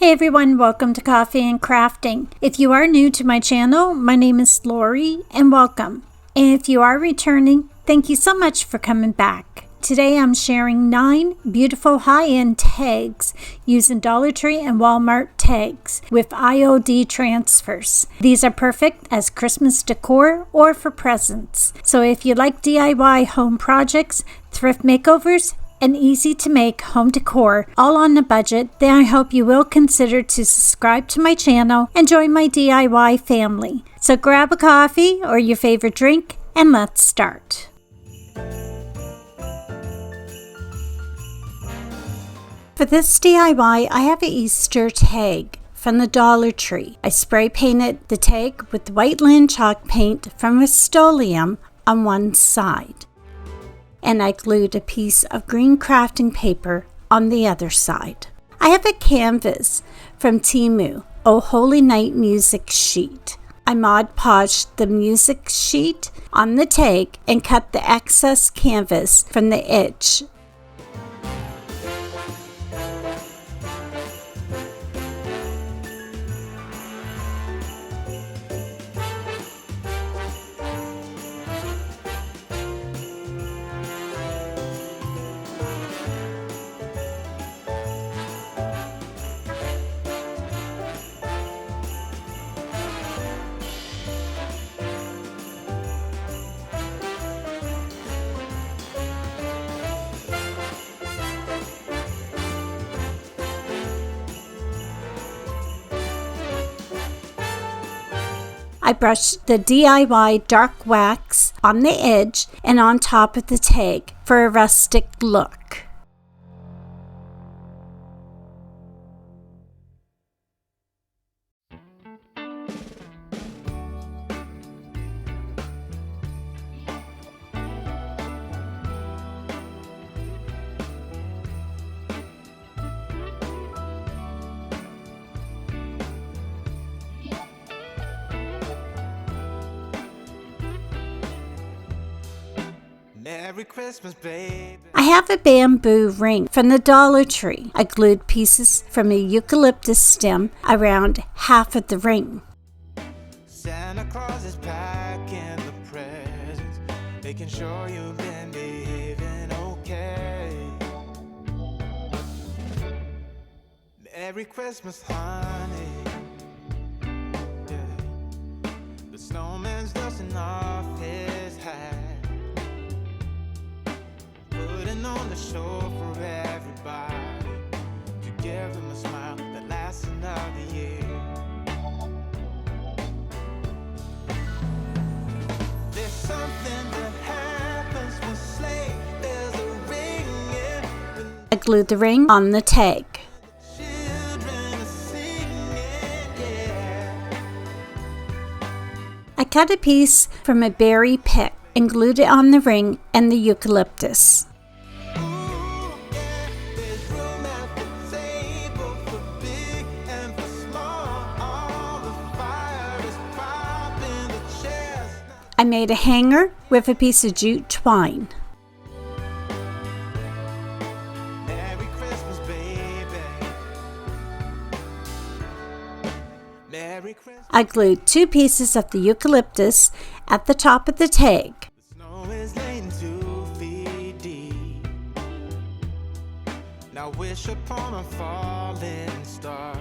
Hey everyone, welcome to Coffee and Crafting. If you are new to my channel, my name is Lori and welcome. And if you are returning, thank you so much for coming back. Today I'm sharing 9 beautiful high-end tags using Dollar Tree and Walmart tags with IOD transfers. These are perfect as Christmas decor or for presents. So if you like DIY home projects, thrift makeovers, and easy to make home decor all on a budget, then I hope you will consider to subscribe to my channel and join my DIY family. So grab a coffee or your favorite drink and let's start. For this DIY, I have an Easter tag from the Dollar Tree. I spray painted the tag with white linen chalk paint from Rust-Oleum on one side, and I glued a piece of green crafting paper on the other side. I have a canvas from Temu, Oh Holy Night music sheet. I Mod Podged the music sheet on the tag and cut the excess canvas from the edge. I brushed the DIY dark wax on the edge and on top of the tag for a rustic look. Merry Christmas, baby. I have a bamboo ring from the Dollar Tree. I glued pieces from a eucalyptus stem around half of the ring. Santa Claus is packing the presents, making sure you've been behaving okay. Merry Christmas, honey. Yeah. The snowman's dusting off his hat, putting on the show for everybody, to give them a smile that lasts another year. There's something that happens when sleigh bells are ringing, I glued the ring on the tag. children are singing, yeah. I cut a piece from a berry pick and glued it on the ring and the eucalyptus. Ooh, yeah. There's room at the table for big and for small. All the fire is popping, the chairs. I made a hanger with a piece of jute twine. Merry Christmas, baby. Merry Christmas. I glued 2 pieces of the eucalyptus at the top of the tag. The snow is laying 2 feet deep. Now wish upon a falling star.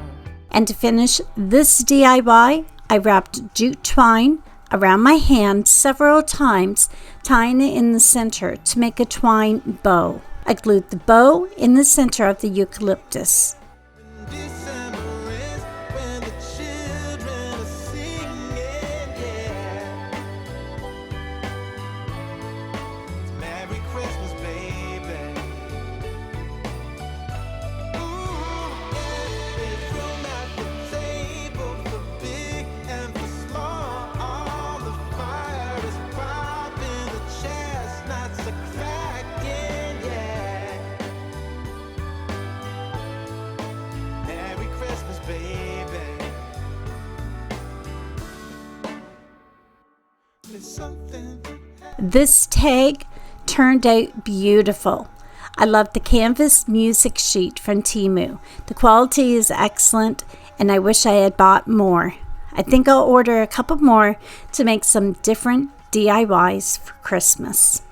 And to finish this DIY, I wrapped jute twine around my hand several times, tying it in the center to make a twine bow. I glued the bow in the center of the eucalyptus. December is when the children are singing, yeah. It's Merry Christmas, baby. Ooh, yeah. There's room at the table for big and for small. All the fire is popping, the chestnuts are cracking, yeah. Merry Christmas, baby. There's something. This tag turned out beautiful. I love the canvas music sheet from Temu. The quality is excellent, and I wish I had bought more. I think I'll order a couple more to make some different DIYs for Christmas.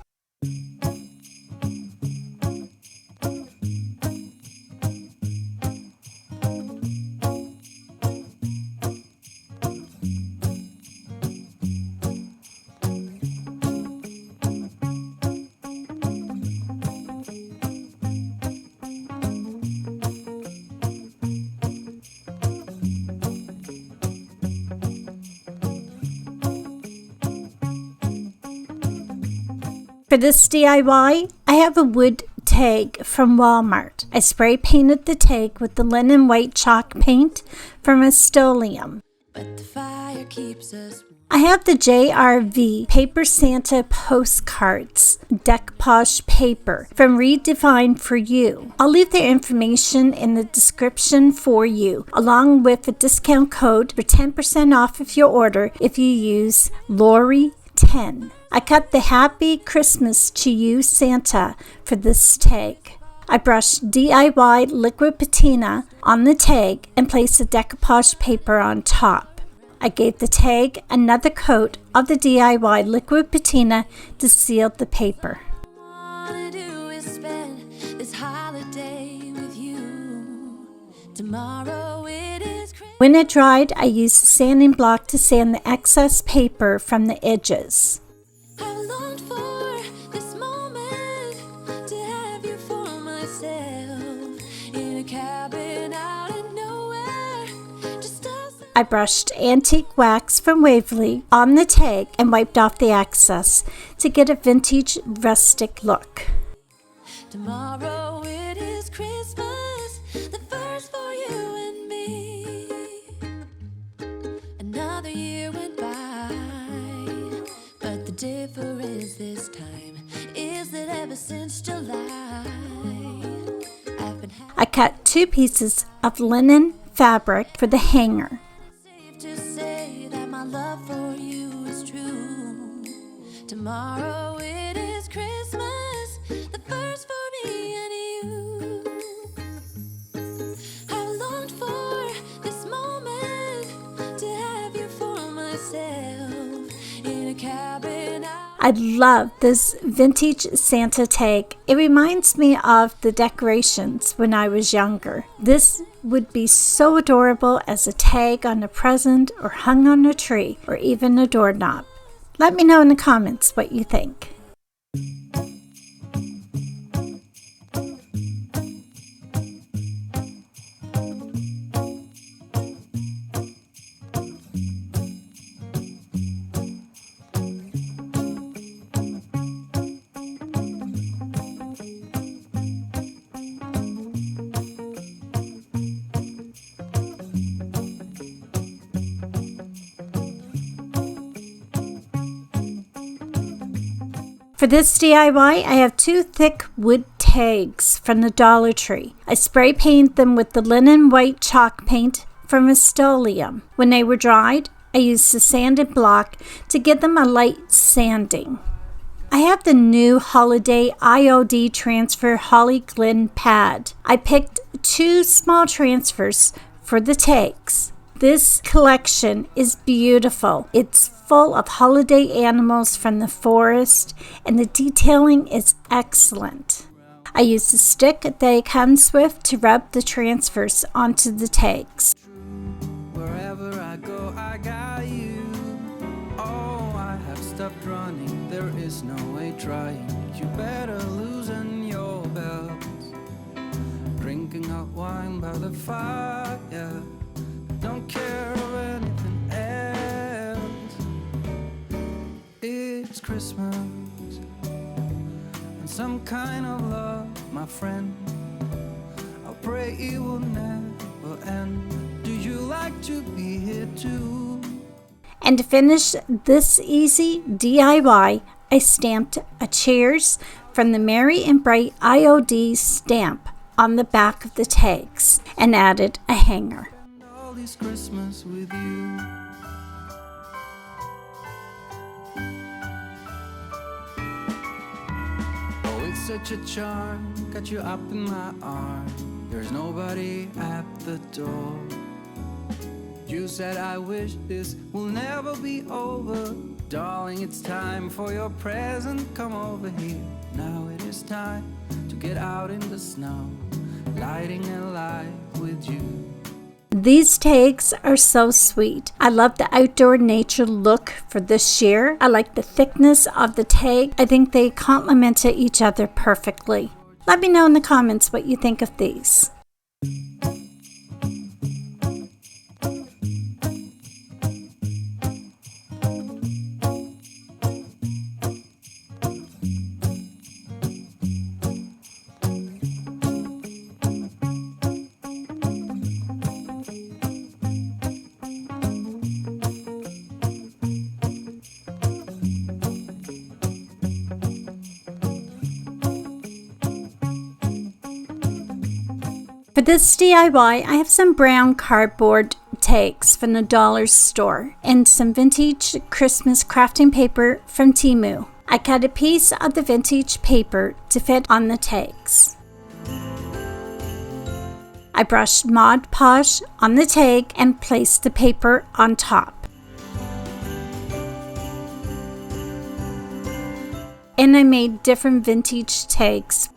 For this DIY, I have a wood tag from Walmart. I spray painted the tag with the linen white chalk paint from Rust-Oleum. But the fire keeps us. I have the JRV Paper Santa postcards, decoupage paper from Re.defined for you. I'll leave their information in the description for you, along with a discount code for 10% off of your order if you use Lori10. I cut the Happy Christmas to You Santa for this tag. I brushed DIY Liquid Patina on the tag and placed the decoupage paper on top. I gave the tag another coat of the DIY Liquid Patina to seal the paper. All I do is spend this holiday with you. Tomorrow it is Christmas. When it dried, I used the sanding block to sand the excess paper from the edges. I longed for this moment to have you for myself in a cabin out of nowhere, just us. I brushed antique wax from Waverly on the tag and wiped off the excess to get a vintage rustic look. Tomorrow it is Christmas, the first for you and me. Another year went by, but the difference this time is that ever since July, I've been I cut 2 pieces of linen fabric for the hanger. safe to say that my love for you is true. Tomorrow it is Christmas, the first for me and you. I longed for this moment to have you for myself in a cabin out. I love this vintage Santa tag. It reminds me of the decorations when I was younger. This would be so adorable as a tag on a present or hung on a tree or even a doorknob. Let me know in the comments what you think. For this DIY, I have 2 thick wood tags from the Dollar Tree. I spray painted them with the linen white chalk paint from Rust-Oleum. When they were dried, I used the sanding block to give them a light sanding. I have the new holiday IOD transfer Holly Glen pad. I picked 2 small transfers for the tags. This collection is beautiful. It's full of holiday animals from the forest, and the detailing is excellent. I used a stick that it comes with to rub the transfers onto the tags. Wherever I go, I got you. Oh, I have stopped running. There is no way trying. You better loosen your belt. Drinking hot wine by the fire. Don't care of anything else. It's Christmas and some kind of love, my friend. I pray it will never end. Do you like to be here too? And to finish this easy DIY, I stamped a cheers from the Merry and Bright IOD stamp on the back of the tags and added a hanger. All this Christmas with you. Oh, it's such a charm, got you up in my arm. There's nobody at the door. You said I wish this will never be over. Darling, it's time for your present. Come over here. Now it is time to get out in the snow, lighting a light with you. These takes are so sweet. I love the outdoor nature look for this year. I like the thickness of the take. I think they complement each other perfectly. Let me know in the comments what you think of these. For this DIY, I have some brown cardboard takes from the dollar store and some vintage Christmas crafting paper from Temu. I cut a piece of the vintage paper to fit on the takes. I brushed Mod Podge on the take and placed the paper on top. And I made different vintage takes.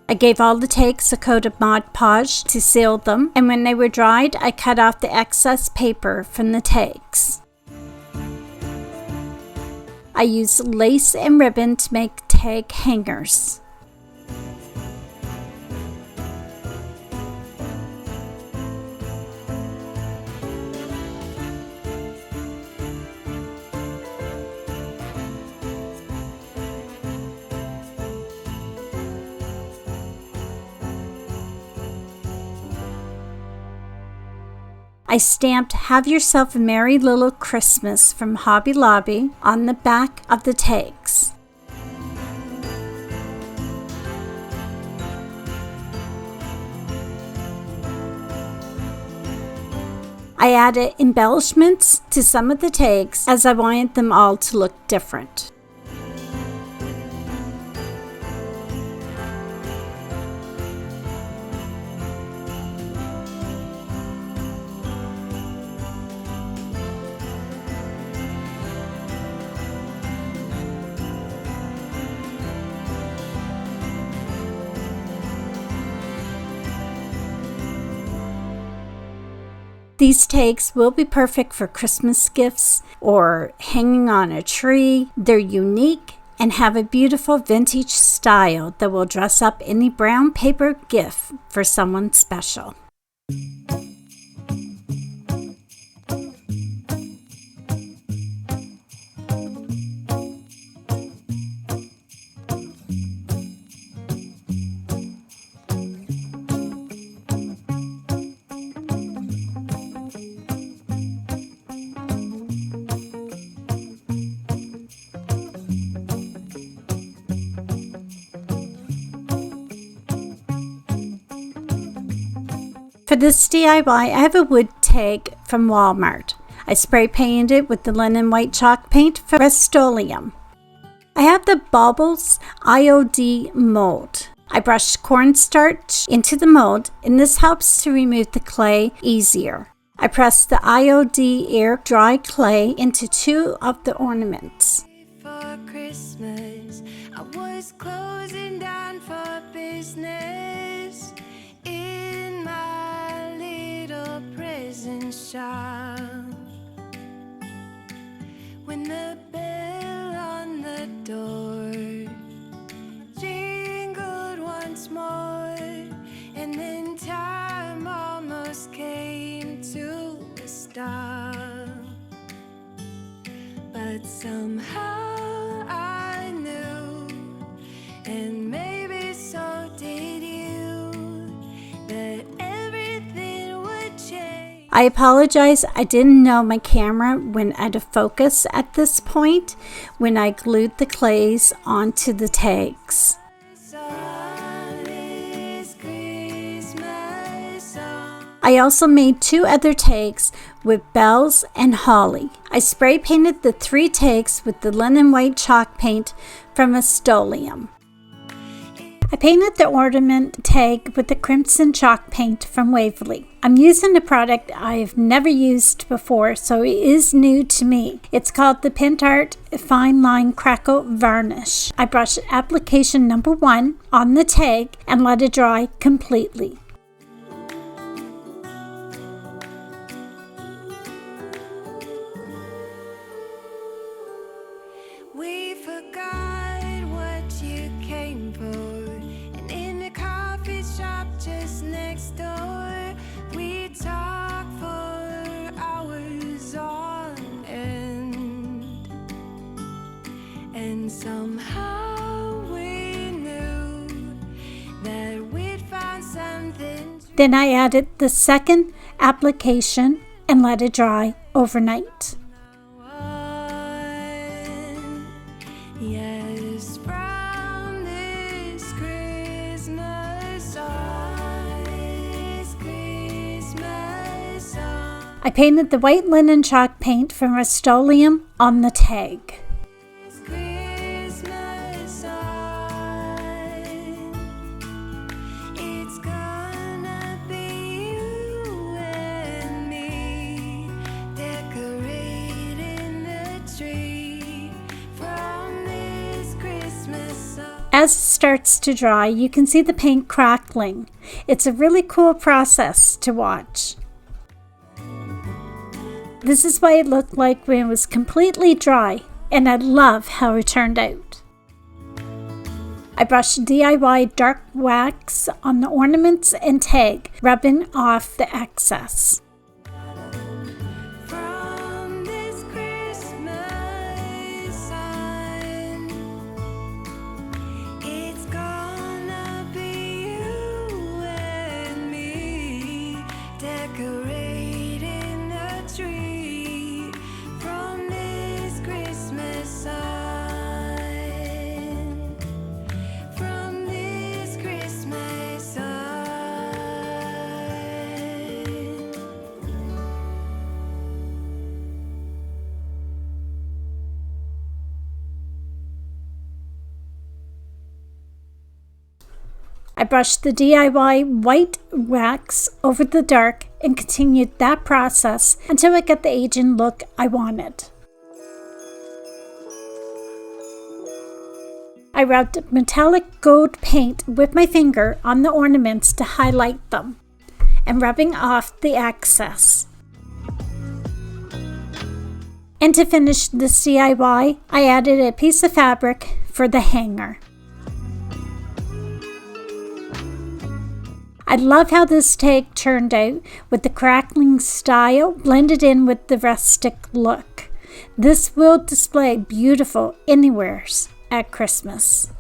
I gave all the takes a coat of Mod Podge to seal them, and when they were dried, I cut off the excess paper from the takes. I used lace and ribbon to make tag hangers. I stamped "Have Yourself a Merry Little Christmas" from Hobby Lobby on the back of the takes. I added embellishments to some of the takes as I wanted them all to look different. These takes will be perfect for Christmas gifts or hanging on a tree. They're unique and have a beautiful vintage style that will dress up any brown paper gift for someone special. For this DIY, I have a wood tag from Walmart. I spray painted it with the linen white chalk paint from Rust-Oleum. I have the Baubles IOD mold. I brushed cornstarch into the mold, and this helps to remove the clay easier. I pressed the IOD Air Dry Clay into two of the ornaments. For Christmas, I was closing down for business in my little prison shop. When the bell on the door jingled once more, and then time almost came to a stop. But somehow I knew, and maybe so did you, that everything would change. I apologize, I didn't know my camera went out of focus at this point when I glued the clays onto the tags. I also made two other tags with bells and holly. I spray painted the 3 tags with the linen white chalk paint from Rust-Oleum. I painted the ornament tag with the crimson chalk paint from Waverly. I'm using a product I've never used before, so it is new to me. It's called the Pintart Fine Line Crackle Varnish. I brushed application number 1 on the tag and let it dry completely. We forgot what you came for, and in the coffee shop just next door, we talked for hours on end, and somehow we knew that we'd found something. Then I added the second application and let it dry overnight. Yes, from this Christmas on, I painted the white linen chalk paint from Rust-Oleum on the tag. Christmas on, it's gonna be you and me decorating the tree from this Christmas on. As it starts to dry, you can see the paint crackling. It's a really cool process to watch. This is what it looked like when it was completely dry, and I love how it turned out. I brushed DIY dark wax on the ornaments and tag, rubbing off the excess. From this Christmas on, it's gonna be you and me decorating the tree from this Christmas on, from this Christmas on. I brushed the DIY white wax over the dark and continued that process until I got the aging look I wanted. I rubbed metallic gold paint with my finger on the ornaments to highlight them and rubbing off the excess. And to finish this DIY, I added a piece of fabric for the hanger. I love how this tag turned out with the crackling style blended in with the rustic look. This will display beautiful anywhere at Christmas.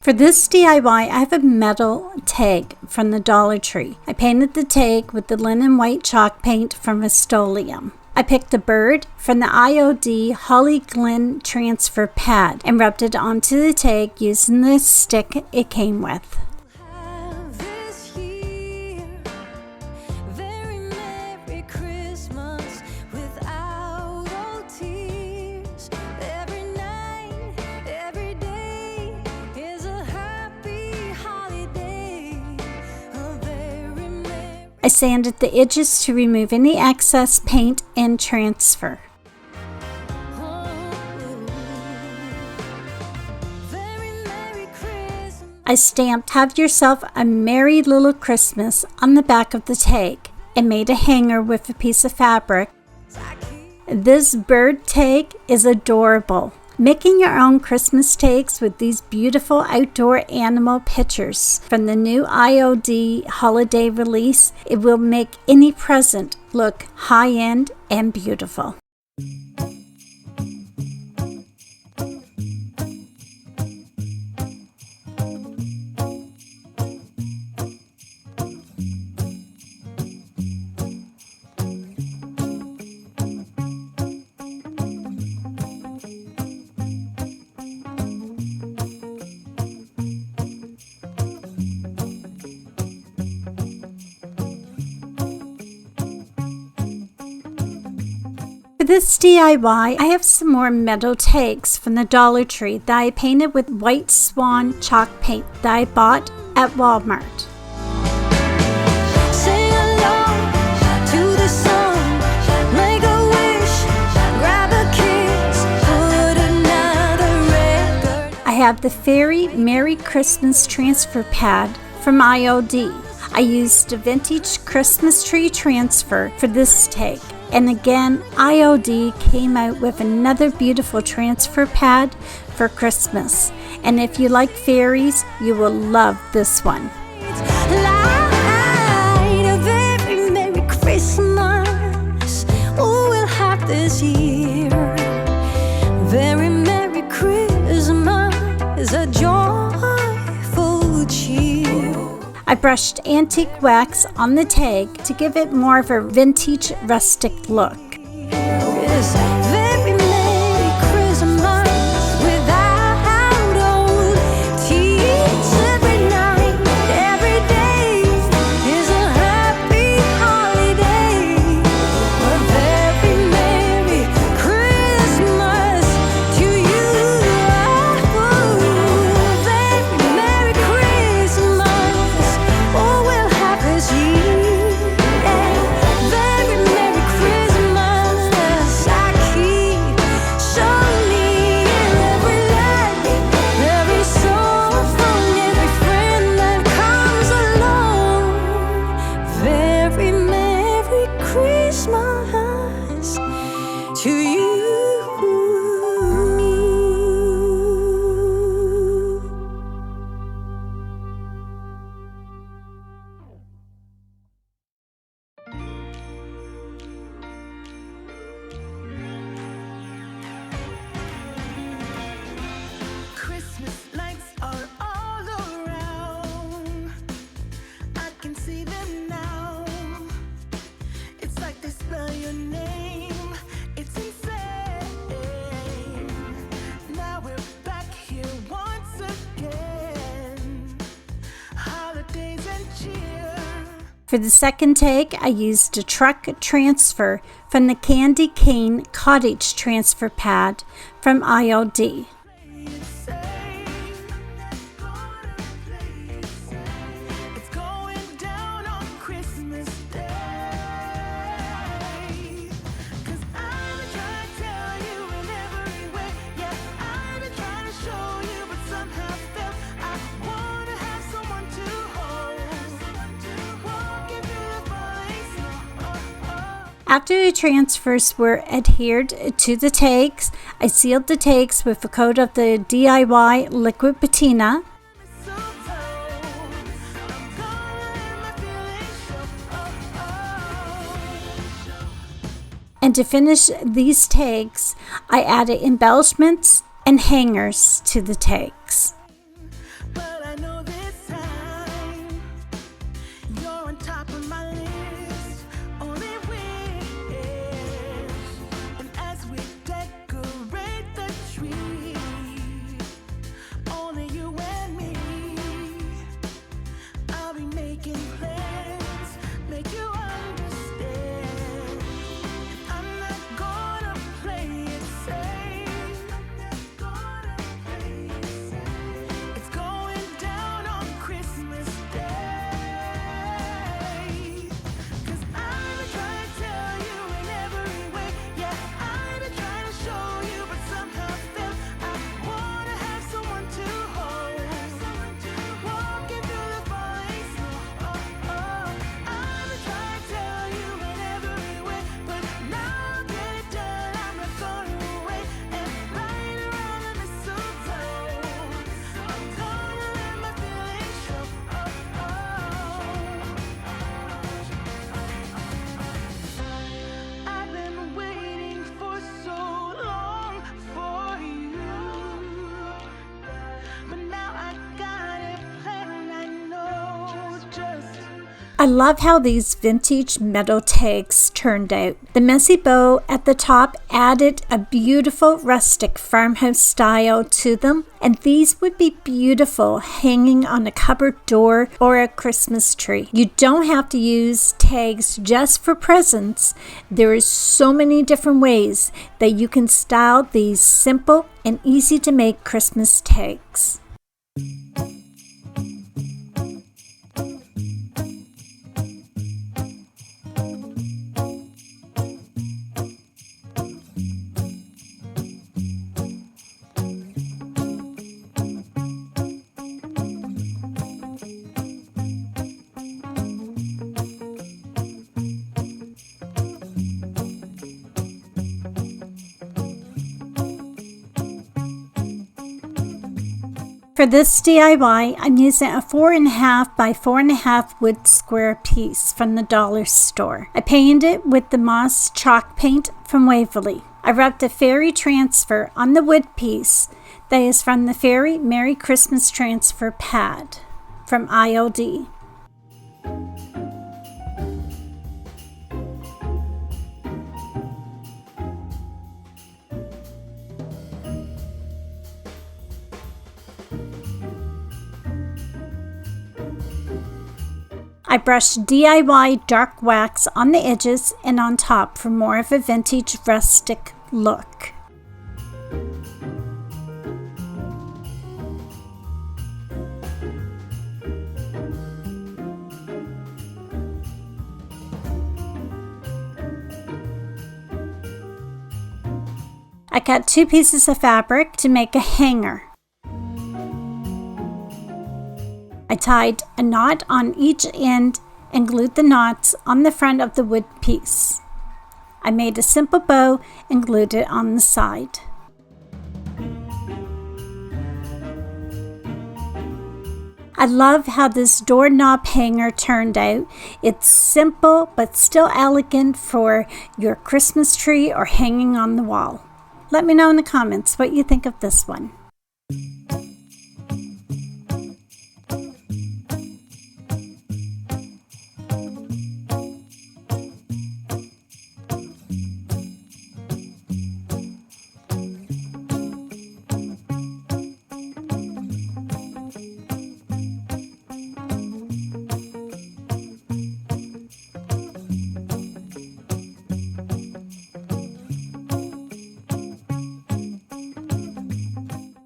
For this DIY, I have a metal tag from the Dollar Tree. I painted the tag with the linen white chalk paint from Rust-Oleum. I picked a bird from the IOD Holly Glen transfer pad and rubbed it onto the tag using the stick it came with. Have this year very merry Christmas without all tears. Every night, every day is a happy holiday. A very merry. I sanded the edges to remove any excess paint and transfer. Very merry Christmas. I stamped "Have Yourself a Merry Little Christmas" on the back of the tag and made a hanger with a piece of fabric. This bird tag is adorable. Making your own Christmas takes with these beautiful outdoor animal pictures from the new IOD holiday release, it will make any present look high-end and beautiful. For this DIY, I have some more metal takes from the Dollar Tree that I painted with white swan chalk paint that I bought at Walmart. Sing along to the song, make a wish, grab a kiss, put another record. I have the Fairy Merry Christmas transfer pad from IOD. I used a vintage Christmas tree transfer for this take. And again, IOD came out with another beautiful transfer pad for Christmas. And if you like fairies, you will love this one. Light a very Merry Christmas, oh, we'll have this year. Very Merry Christmas, a joyful cheer. I brushed antique wax on the tag to give it more of a vintage rustic look. Yes, very Merry Christmas without old tears. Every night, every day is a happy holiday. A very Merry Christmas to you. Very Merry Christmas, oh, we'll have this year. Very Merry Christmas, I keep showing every light, every song from every friend that comes along. Very Merry Christmas to you. Christmas lights are all around. I can see them now. It's like they spell your name. It's insane. Now we're back here once again. Holidays and cheer. For the second take, I used a truck transfer from the Candy Cane Cottage transfer pad from IOD. It's going down on Christmas Day. 'Cause I've been trying to tell you in every way. Yeah, I've been trying to show you, but somehow felt I wanna have someone to hold. Walking through the falling snow. After the transfers were adhered to the takes, I sealed the takes with a coat of the DIY Liquid Patina. And to finish these takes, I added embellishments and hangers to the takes. But I know this time you're on top of my list. Only wish. And as we decorate the tree, only you and me. I'll be making plans, make you understand. I'm not gonna play it safe. I'm not gonna play it safe. I love how these vintage metal tags turned out. The messy bow at the top added a beautiful rustic farmhouse style to them, and these would be beautiful hanging on a cupboard door or a Christmas tree. You don't have to use tags just for presents. There is so many different ways that you can style these simple and easy to make Christmas tags. For this DIY, I'm using a 4.5 by 4.5 wood square piece from the dollar store. I painted it with the moss chalk paint from Waverly. I rubbed a fairy transfer on the wood piece that is from the Fairy Merry Christmas Transfer pad from IOD. I brushed DIY dark wax on the edges and on top for more of a vintage rustic look. I cut 2 pieces of fabric to make a hanger. I tied a knot on each end and glued the knots on the front of the wood piece. I made a simple bow and glued it on the side. I love how this doorknob hanger turned out. It's simple but still elegant for your Christmas tree or hanging on the wall. Let me know in the comments what you think of this one.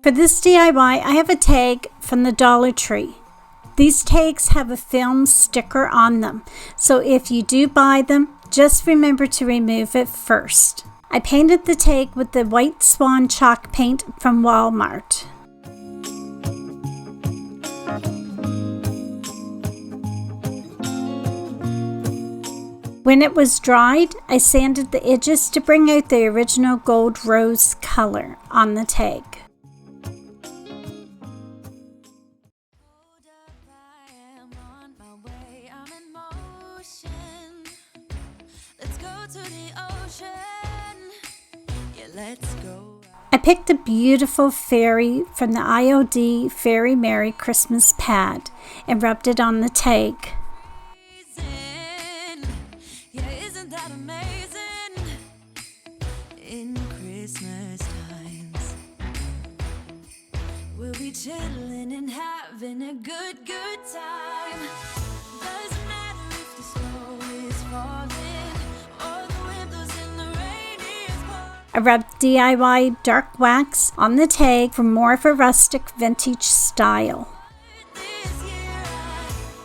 For this DIY, I have a tag from the Dollar Tree. These tags have a film sticker on them, so if you do buy them, just remember to remove it first. I painted the tag with the white swan chalk paint from Walmart. When it was dried, I sanded the edges to bring out the original gold rose color on the tag. I picked a beautiful fairy from the IOD Fairy Merry Christmas pad and rubbed it on the tag. Yeah, isn't that amazing? In Christmas times, we'll be chilling and having a good time. Doesn't matter if the snow is falling or the wind blows and the rain is pouring. I rubbed DIY dark wax on the tag for more of a rustic vintage style. This year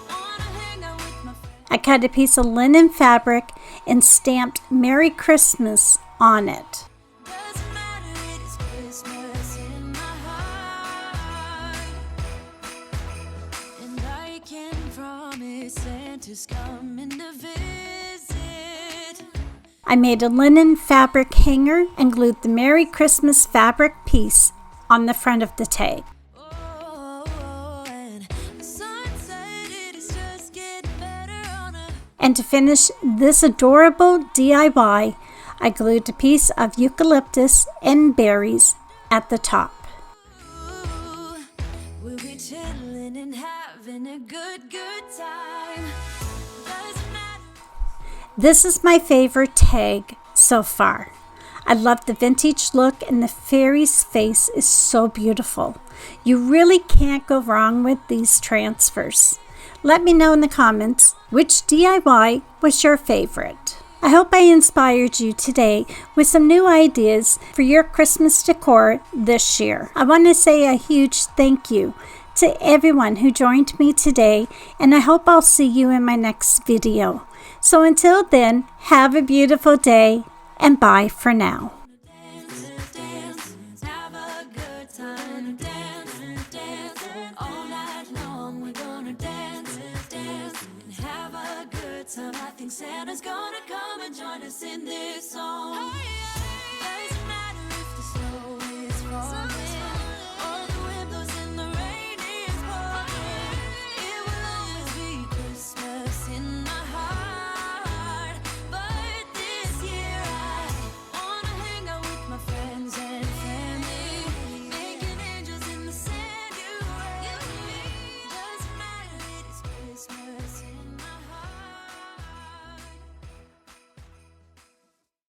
I wanna hang out with my friends. I cut a piece of linen fabric and stamped Merry Christmas on it. Doesn't matter, it is Christmas in my heart, and I can promise Santa's coming to visit. I made a linen fabric hanger and glued the Merry Christmas fabric piece on the front of the tag. Oh, and the sun said it is just getting better on a. And to finish this adorable DIY, I glued a piece of eucalyptus and berries at the top. We'll be chilling and having a good time. Doesn't matter. This is my favorite tag so far. I love the vintage look and the fairy's face is so beautiful. You really can't go wrong with these transfers. Let me know in the comments which DIY was your favorite. I hope I inspired you today with some new ideas for your Christmas decor this year. I want to say a huge thank you to everyone who joined me today, and I hope I'll see you in my next video. So until then, have a beautiful day and bye for now. Dance, have a good time. Dance, all night long. We're gonna dance, and have a good time. I think Santa's gonna come and join us in this song.